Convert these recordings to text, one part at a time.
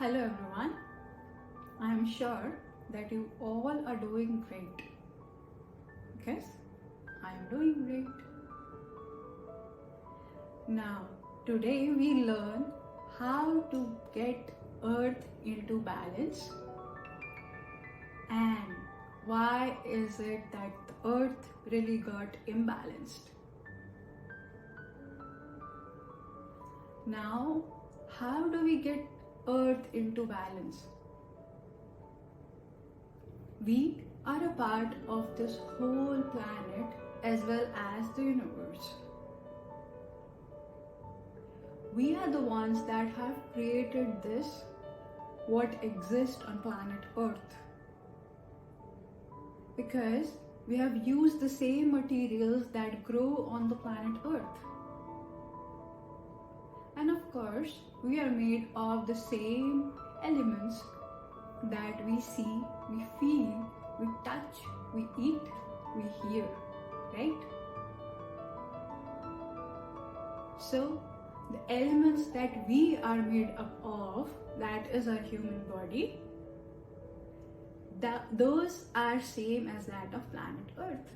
Hello everyone. I am sure that you all are doing great. Yes, I am doing great. Now, today we learn how to get Earth into balance and why is it that the Earth really got imbalanced. Now, how do we get Earth into balance? We are a part of this whole planet as well as the universe. We are the ones that have created this, what exists on planet Earth. Because we have used the same materials that grow on the planet Earth. And of course, we are made of the same elements that we see, we feel, we touch, we eat, we hear, right? So, the elements that we are made up of, that is our human body, those are same as that of planet Earth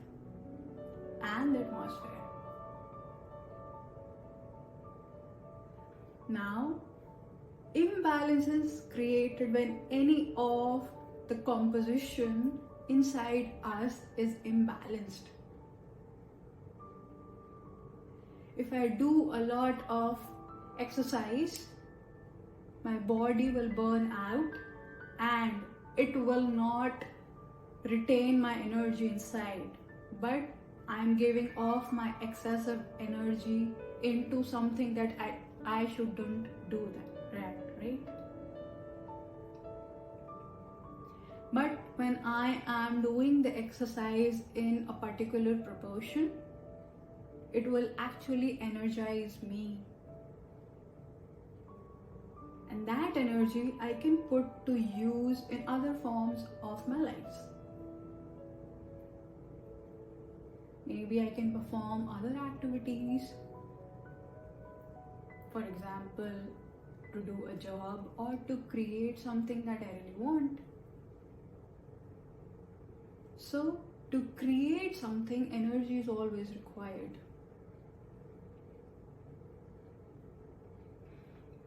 and the atmosphere. Now, imbalance is created when any of the composition inside us is imbalanced. If I do a lot of exercise, my body will burn out and it will not retain my energy inside, but I'm giving off my excessive energy into something that I shouldn't do that, right? But when I am doing the exercise in a particular proportion, it will actually energize me. And that energy I can put to use in other forms of my life. Maybe I can perform other activities. For example, to do a job or to create something that I really want. So, to create something, energy is always required.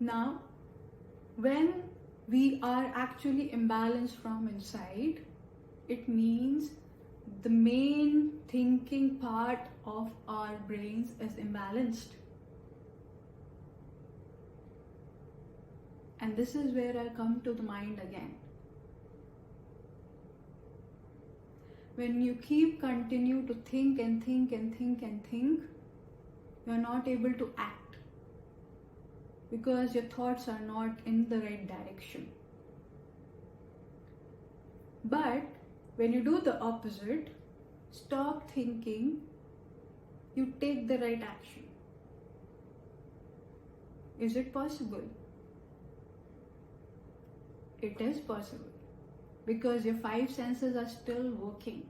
Now, when we are actually imbalanced from inside, it means the main thinking part of our brains is imbalanced. And this is where I come to the mind again. When you continue to think and think and think and think, you are not able to act because your thoughts are not in the right direction. But when you do the opposite, stop thinking, you take the right action. Is it possible? It is possible because your 5 senses are still working.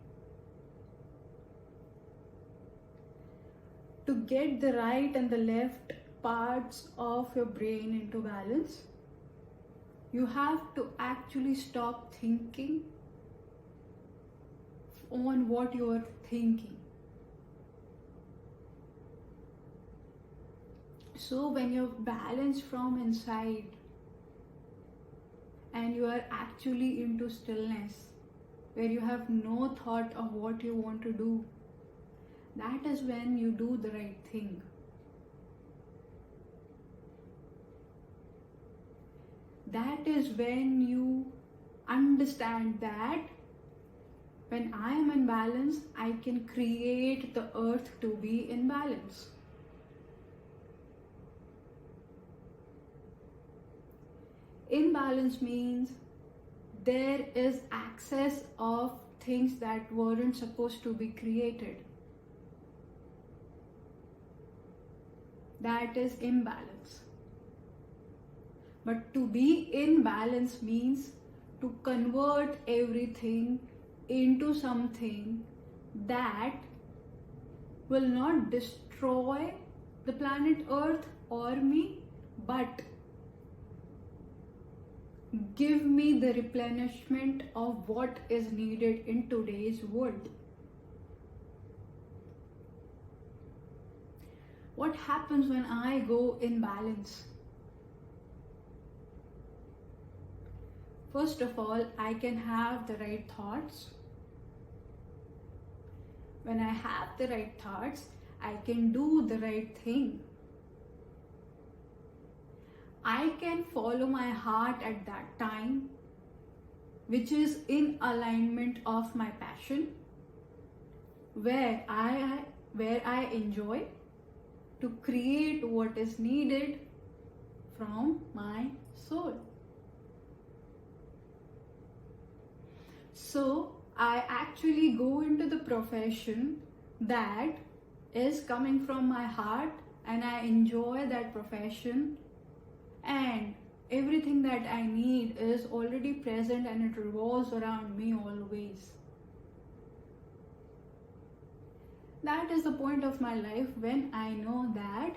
To get the right and the left parts of your brain into balance, you have to actually stop thinking on what you are thinking. So when you're balanced from inside, and you are actually into stillness, where you have no thought of what you want to do, that is when you do the right thing. That is when you understand that when I am in balance, I can create the earth to be in balance. Imbalance means there is excess of things that weren't supposed to be created. That is imbalance. But to be in balance means to convert everything into something that will not destroy the planet Earth or me, but give me the replenishment of what is needed in today's world. What happens when I go in balance? First of all, I can have the right thoughts. When I have the right thoughts, I can do the right thing. I can follow my heart at that time, which is in alignment of my passion, where I enjoy to create what is needed from my soul. So I actually go into the profession that is coming from my heart, and I enjoy that profession, and everything that I need is already present and it revolves around me always. That is the point of my life when I know that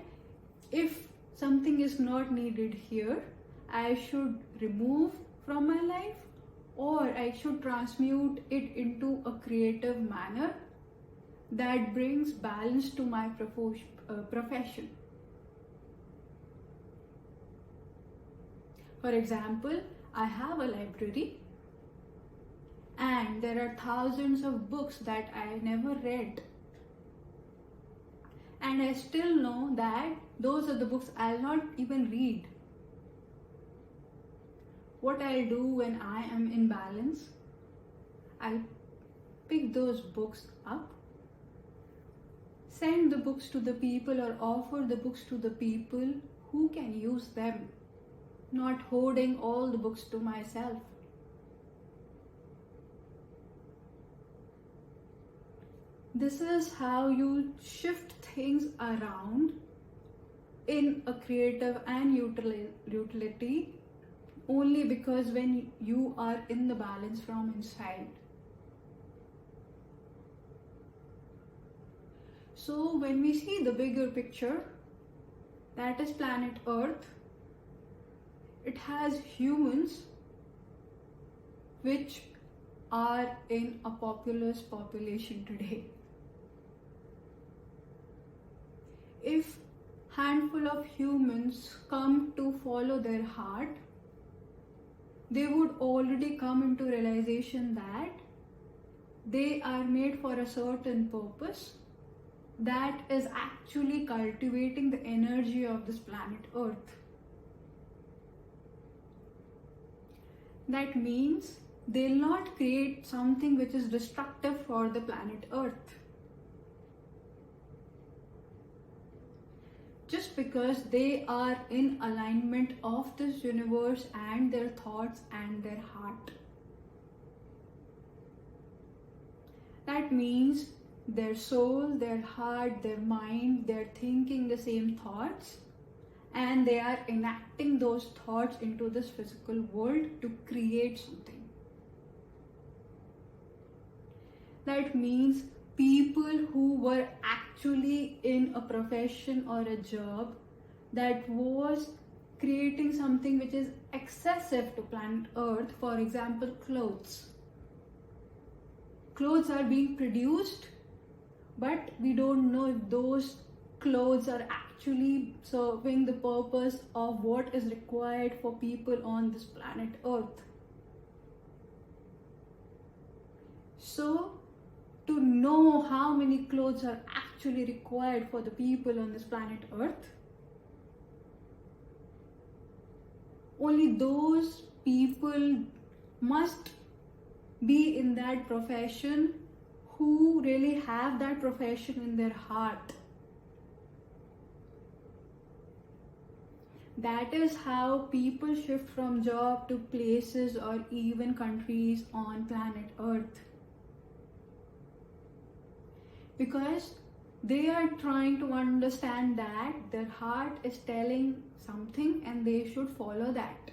if something is not needed here, I should remove from my life, or I should transmute it into a creative manner that brings balance to my profession. For example, I have a library and there are thousands of books that I never read. And I still know that those are the books I'll not even read. What I'll do when I am in balance, I'll pick those books up, send the books to the people or offer the books to the people who can use them, not hoarding all the books to myself. This is how you shift things around in a creative and utility, only because when you are in the balance from inside. So when we see the bigger picture, that is planet Earth, it has humans which are in a populous population today. If handful of humans come to follow their heart, they would already come into realization that they are made for a certain purpose that is actually cultivating the energy of this planet Earth. That means they'll not create something which is destructive for the planet Earth. Just because they are in alignment of this universe and their thoughts and their heart. That means their soul, their heart, their mind, they're thinking the same thoughts and they are enacting those thoughts into this physical world to create something. That means people who were actually in a profession or a job that was creating something which is excessive to planet Earth, for example, clothes. Clothes are being produced, but we don't know if those clothes are actually serving the purpose of what is required for people on this planet Earth. So, to know how many clothes are actually required for the people on this planet Earth, only those people must be in that profession who really have that profession in their heart. That is how people shift from job to places or even countries on planet Earth. Because they are trying to understand that their heart is telling something and they should follow that.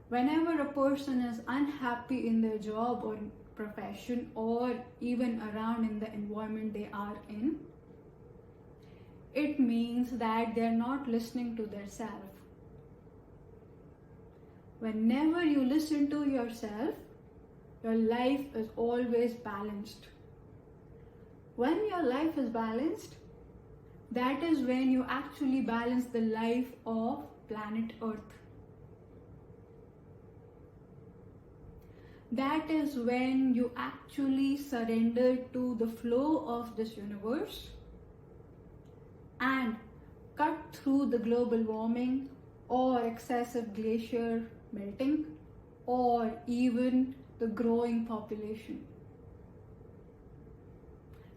Whenever a person is unhappy in their job or profession or even around in the environment they are in, it means that they are not listening to their self. Whenever you listen to yourself, your life is always balanced. When your life is balanced, that is when you actually balance the life of planet Earth. That is when you actually surrender to the flow of this universe and cut through the global warming or excessive glacier melting or even the growing population.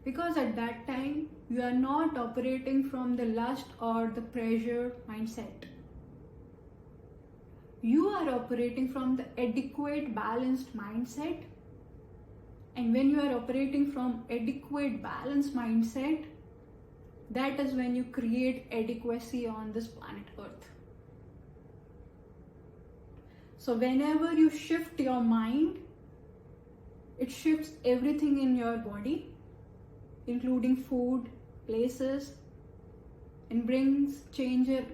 Because at that time, you are not operating from the lust or the pressure mindset. You are operating from the adequate, balanced mindset. And when you are operating from adequate, balanced mindset, that is when you create adequacy on this planet Earth. So whenever you shift your mind, it shifts everything in your body, including food, places, and brings changes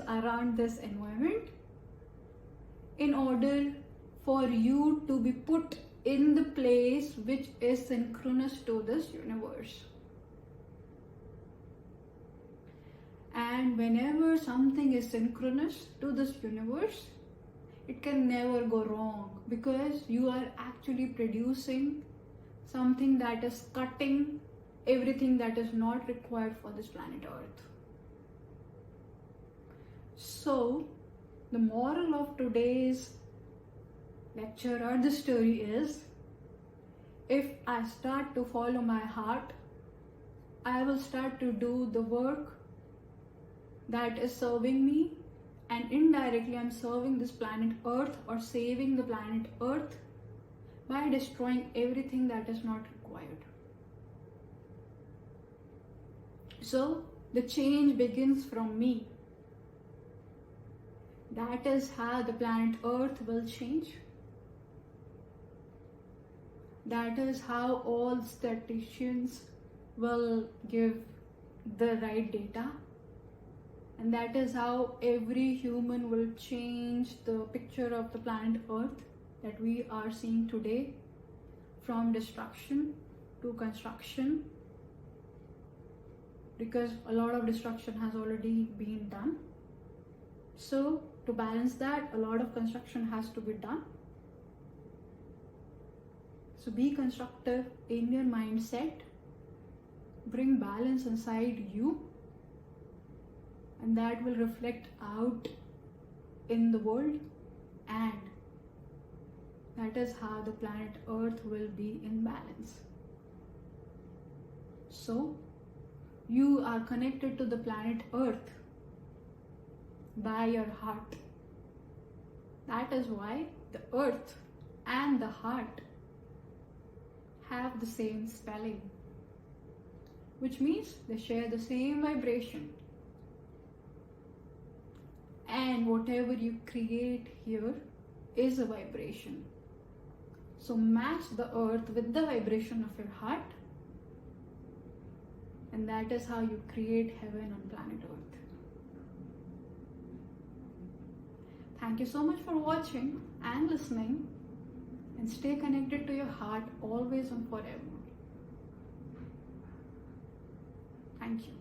around this environment in order for you to be put in the place which is synchronous to this universe. And whenever something is synchronous to this universe, it can never go wrong, because you are actually producing something that is cutting everything that is not required for this planet Earth. So, the moral of today's lecture or the story is, if I start to follow my heart, I will start to do the work that is serving me, and indirectly I'm serving this planet Earth or saving the planet Earth by destroying everything that is not required. So the change begins from me. That is how the planet Earth will change. That is how all statisticians will give the right data. And that is how every human will change the picture of the planet Earth that we are seeing today, from destruction to construction, because a lot of destruction has already been done. So to balance that, a lot of construction has to be done. So be constructive in your mindset, bring balance inside you, and that will reflect out in the world, and that is how the planet Earth will be in balance. So you are connected to the planet Earth by your heart. That is why the Earth and the heart have the same spelling, which means they share the same vibration. And whatever you create here is a vibration. So match the Earth with the vibration of your heart, and that is how you create heaven on planet Earth. Thank you so much for watching and listening, and stay connected to your heart always and forever. Thank you.